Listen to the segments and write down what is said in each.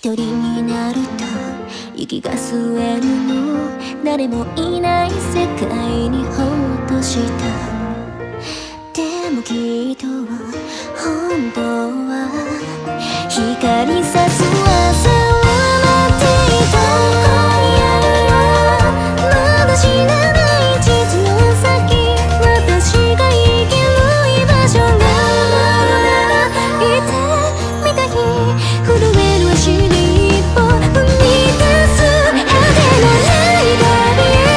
一人になると息が吸えるの誰もいない世界にほっとしたでもきっと本当は光さす朝を待っていた今夜はまだ知らない地図の先私が行ける居場所があるならいてみたい震える足で一歩踏み出す果てのない旅へ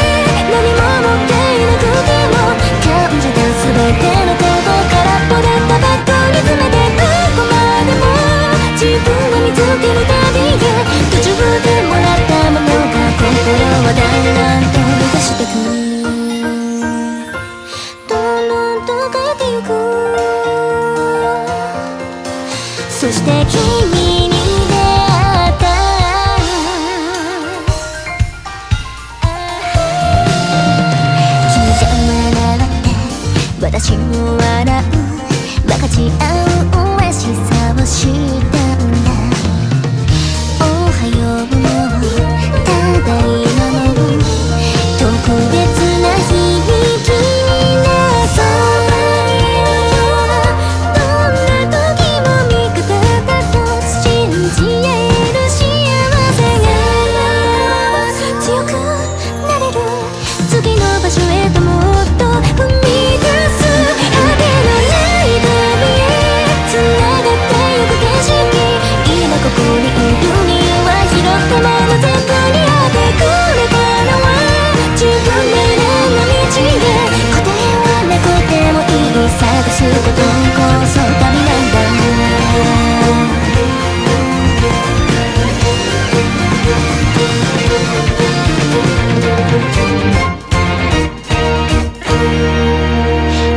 何も持っていなくても感じた全てのこと空っぽだったバッグに詰めてどこまでも自分を見つける旅へ途中でもらったものが心はだんだんと満たしてくどんどんと変えてゆくそして君に出会った君じゃ笑って私も笑う分かち合う嬉しさを知ったんだおはようもただいまも特別な響きになるそばにいるよどんな時も味方だと信じ合える幸せが強くなれる次の場所へともっと踏み出す果てのない旅へつながってゆく景色今ここにいる理由は拾ったもの全部にあってくれからは自分で選んだ道へ答えはなくてもいい探すことこそ旅なんだ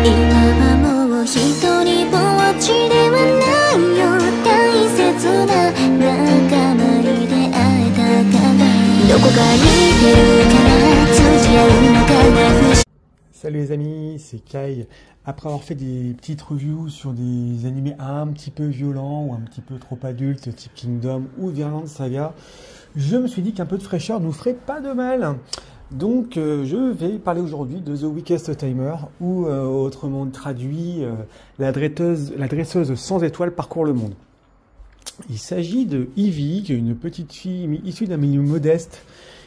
今はもう一人ぼっちではないよ大切な仲間に出会えたからどこか似てるから通じ合うのかな不思議 Salut les amis, c'est Kai. Après avoir fait des petites reviews sur des animés un petit peu violents ou un petit peu trop adultes, type Kingdom ou Vinland Saga, je me suis dit qu'un peu de fraîcheur nous ferait pas de mal. Donc je vais parler aujourd'hui de The Weakest Timer, ou autrement traduit, la dresseuse sans étoiles parcourt le monde. Il s'agit de Ivy, qui est une petite fille issue d'un milieu modeste,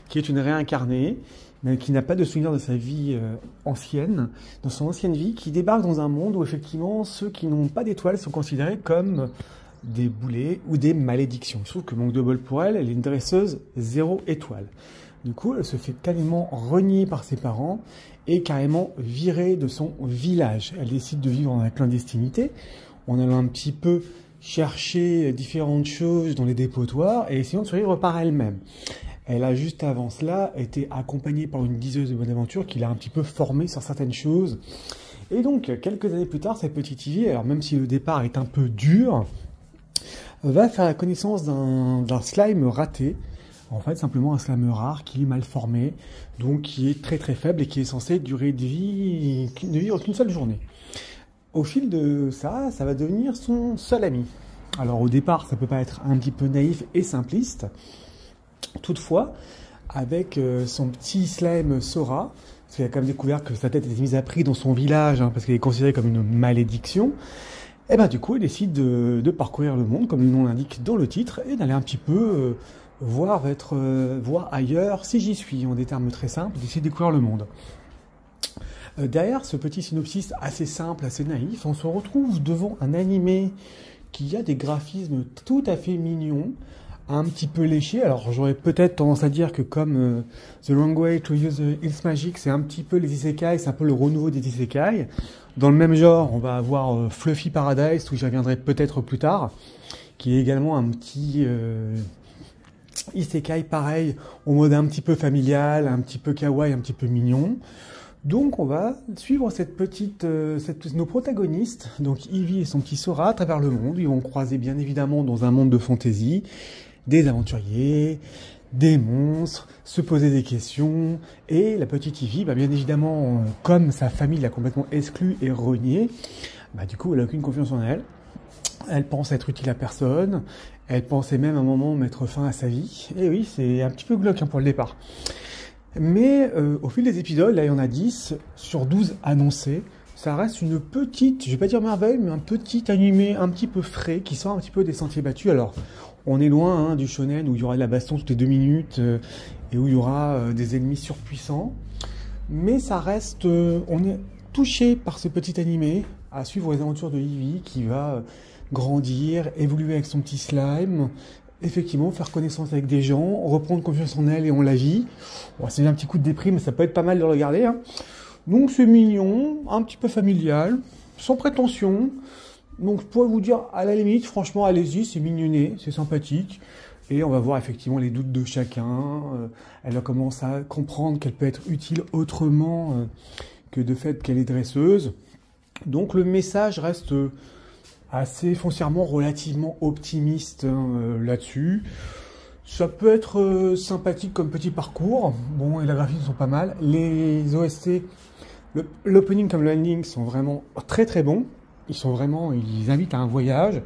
qui est une réincarnée, mais qui n'a pas de souvenir de sa vie ancienne, dans son ancienne vie, qui débarque dans un monde où effectivement ceux qui n'ont pas d'étoiles sont considérés comme des boulets ou des malédictions. Il se trouve que manque de bol pour elle, elle est une dresseuse 0 étoile. Du coup, elle se fait carrément renier par ses parents et carrément virée de son village. Elle décide de vivre dans la clandestinité, en allant un petit peu chercher différentes choses dans les dépotoirs et essayant de survivre par elle-même. Elle a juste avant cela été accompagnée par une diseuse de bonne aventure qui l'a un petit peu formée sur certaines choses. Et donc, quelques années plus tard, cette petite Ivy, alors même si le départ est un peu dur, va faire la connaissance d'un slime raté. En fait, simplement un slime rare qui est mal formé, donc qui est très très faible et qui est censé durer de ne vivre qu'une seule journée. Au fil de ça, ça va devenir son seul ami. Alors au départ, ça peut paraître un petit peu naïf et simpliste. Toutefois, avec son petit slime Sora, parce qu'il a quand même découvert que sa tête était mise à prix dans son village, hein, parce qu'elle est considérée comme une malédiction, et ben du coup, il décide de parcourir le monde, comme le nom l'indique dans le titre, et d'aller un petit peu voir ailleurs si j'y suis, en des termes très simples, d'essayer de découvrir le monde. Derrière ce petit synopsis assez simple, assez naïf, on se retrouve devant un animé qui a des graphismes tout à fait mignons, un petit peu léché. Alors j'aurais peut-être tendance à dire que comme The Wrong Way to Use Its Magic, c'est un petit peu les isekai, c'est un peu le renouveau des isekai. Dans le même genre, on va avoir Fluffy Paradise, où j'y reviendrai peut-être plus tard, qui est également un petit isekai pareil, au mode un petit peu familial, un petit peu kawaii, un petit peu mignon. Donc on va suivre nos protagonistes, donc Ivy et son petit Sora, à travers le monde. Ils vont croiser bien évidemment dans un monde de fantasy des aventuriers, des monstres, se poser des questions. Et la petite Ivy, bien évidemment, comme sa famille l'a complètement exclue et reniée, du coup elle n'a aucune confiance en elle. Elle pense être utile à personne. Elle pensait même à un moment mettre fin à sa vie. Et oui, c'est un petit peu glauque hein, pour le départ. Mais au fil des épisodes, là il y en a 10 sur 12 annoncés. Ça reste une petite, je vais pas dire merveille, mais un petit animé un petit peu frais qui sort un petit peu des sentiers battus. Alors, on est loin hein, du shonen où il y aura de la baston toutes les 2 minutes et où il y aura des ennemis surpuissants. Mais ça reste, on est touché par ce petit animé à suivre les aventures de Ivy qui va grandir, évoluer avec son petit slime, effectivement faire connaissance avec des gens, reprendre confiance en elle et en la vie. Bon, c'est un petit coup de déprime, mais ça peut être pas mal de le regarder. Hein. Donc c'est mignon, un petit peu familial, sans prétention. Donc je pourrais vous dire, à la limite, franchement, allez-y, c'est mignonné, c'est sympathique. Et on va voir effectivement les doutes de chacun. Elle va commencer à comprendre qu'elle peut être utile autrement que de fait qu'elle est dresseuse. Donc le message reste assez foncièrement relativement optimiste hein, là-dessus. Ça peut être sympathique comme petit parcours. Bon, et la graphismes sont pas mal. Les OST, l'opening comme le ending sont vraiment très très bons. Ils invitent à un voyage.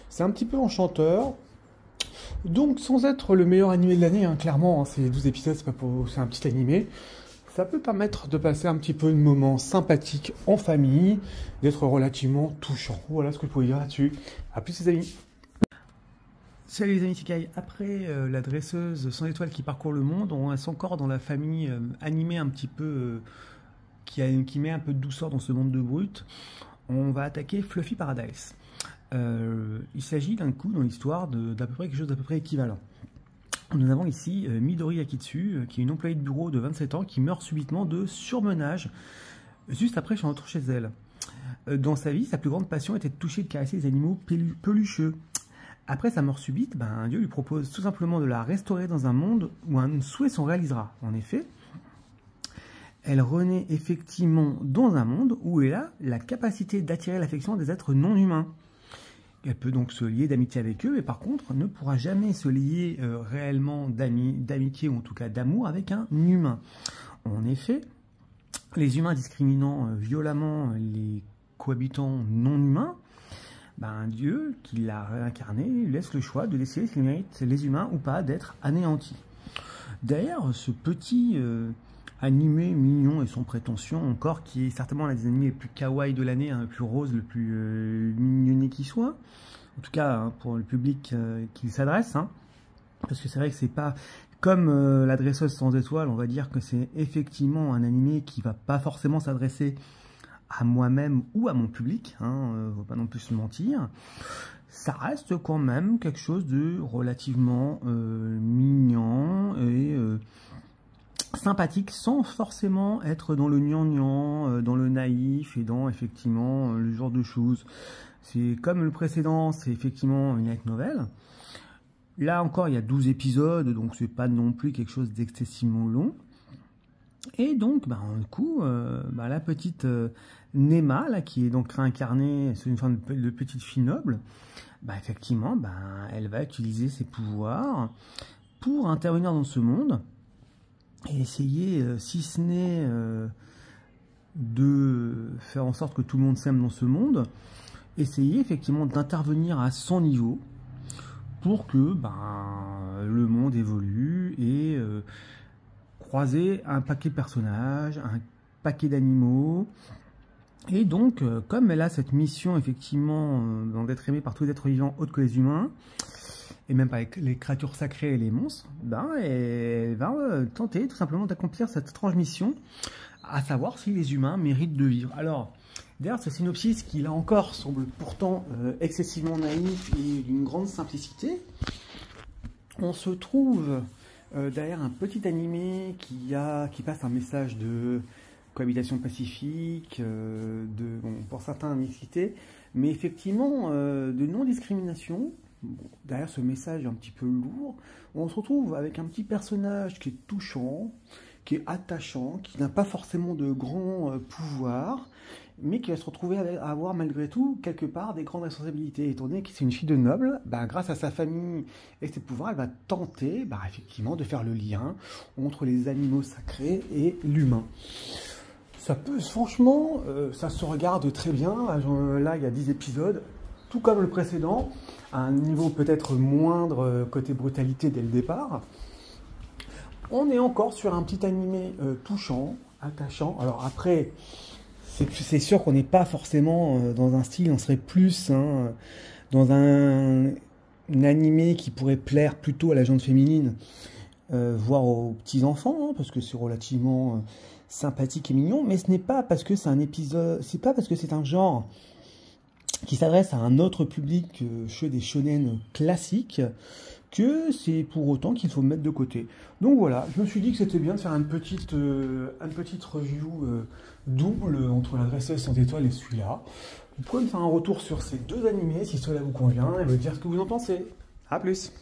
C'est un petit peu enchanteur. Donc, sans être le meilleur animé de l'année, hein, clairement, hein, c'est 12 épisodes, c'est un petit animé. Ça peut permettre de passer un petit peu de moments sympathiques en famille, d'être relativement touchant. Voilà ce que je pouvais dire là-dessus. A plus les amis. Salut les amis, c'est Kai. Après la dresseuse sans étoiles qui parcourt le monde, on reste encore dans la famille animée un petit peu qui met un peu de douceur dans ce monde de brut. On va attaquer Fluffy Paradise. Il s'agit d'un coup dans l'histoire d'à peu près quelque chose d'à peu près équivalent. Nous avons ici Midori Akitsu, qui est une employée de bureau de 27 ans qui meurt subitement de surmenage juste après son retour chez elle. Dans sa vie, sa plus grande passion était de toucher et de caresser les animaux pelucheux. Après sa mort subite, un dieu lui propose tout simplement de la restaurer dans un monde où un souhait s'en réalisera. En effet, elle renaît effectivement dans un monde où elle a la capacité d'attirer l'affection des êtres non humains. Elle peut donc se lier d'amitié avec eux, mais par contre ne pourra jamais se lier réellement d'amitié ou en tout cas d'amour avec un humain. En effet, les humains discriminant violemment les cohabitants non humains, un dieu qui l'a réincarné lui laisse le choix de décider s'il mérite les humains ou pas d'être anéantis. D'ailleurs, ce petit animé mignon et sans prétention encore, qui est certainement l'un des animés les plus kawaii de l'année, hein, le plus rose, le plus mignonné qui soit, en tout cas hein, pour le public qui s'adresse, hein, parce que c'est vrai que c'est pas comme la dresseuse sans étoiles, on va dire que c'est effectivement un animé qui va pas forcément s'adresser à moi-même ou à mon public, hein, faut pas non plus se mentir. Ça reste quand même quelque chose de relativement mignon et sympathique sans forcément être dans le gnangnan, dans le naïf et dans effectivement le genre de choses. C'est comme le précédent, c'est effectivement une light novel. Là encore, il y a 12 épisodes, donc c'est pas non plus quelque chose d'excessivement long. Et donc, du coup, la petite Nema, là, qui est donc réincarnée sous une forme de petite fille noble, effectivement, elle va utiliser ses pouvoirs pour intervenir dans ce monde et essayer, si ce n'est de faire en sorte que tout le monde s'aime dans ce monde, essayer effectivement d'intervenir à son niveau pour que le monde évolue et croiser un paquet de personnages, un paquet d'animaux. Et donc, comme elle a cette mission effectivement d'être aimée par tous les êtres vivants autres que les humains, et même pas les créatures sacrées et les monstres, elle va tenter tout simplement d'accomplir cette étrange mission, à savoir si les humains méritent de vivre. Alors, d'ailleurs, ce synopsis qui, là encore, semble pourtant excessivement naïf et d'une grande simplicité, on se trouve derrière un petit animé qui passe un message de cohabitation pacifique, pour certains mixité, mais effectivement de non-discrimination. Derrière ce message un petit peu lourd, on se retrouve avec un petit personnage qui est touchant, qui est attachant, qui n'a pas forcément de grands pouvoirs, mais qui va se retrouver à avoir malgré tout quelque part des grandes responsabilités. Étant donné que c'est une fille de noble, grâce à sa famille et ses pouvoirs, elle va tenter effectivement de faire le lien entre les animaux sacrés et l'humain. Ça peut, franchement, ça se regarde très bien. Là, il y a 10 épisodes. tout comme le précédent, à un niveau peut-être moindre côté brutalité dès le départ. On est encore sur un petit animé touchant, attachant. Alors après, c'est sûr qu'on n'est pas forcément dans un style, on serait plus dans un animé qui pourrait plaire plutôt à la gente féminine, voire aux petits-enfants, parce que c'est relativement sympathique et mignon, mais ce n'est pas parce que c'est un épisode, c'est pas parce que c'est un genre qui s'adresse à un autre public que des shonen classiques, que c'est pour autant qu'il faut mettre de côté. Donc voilà, je me suis dit que c'était bien de faire une petite review double entre La Dresseuse sans étoiles et celui-là. Vous pouvez me faire un retour sur ces deux animés si cela vous convient et me dire ce que vous en pensez. A plus!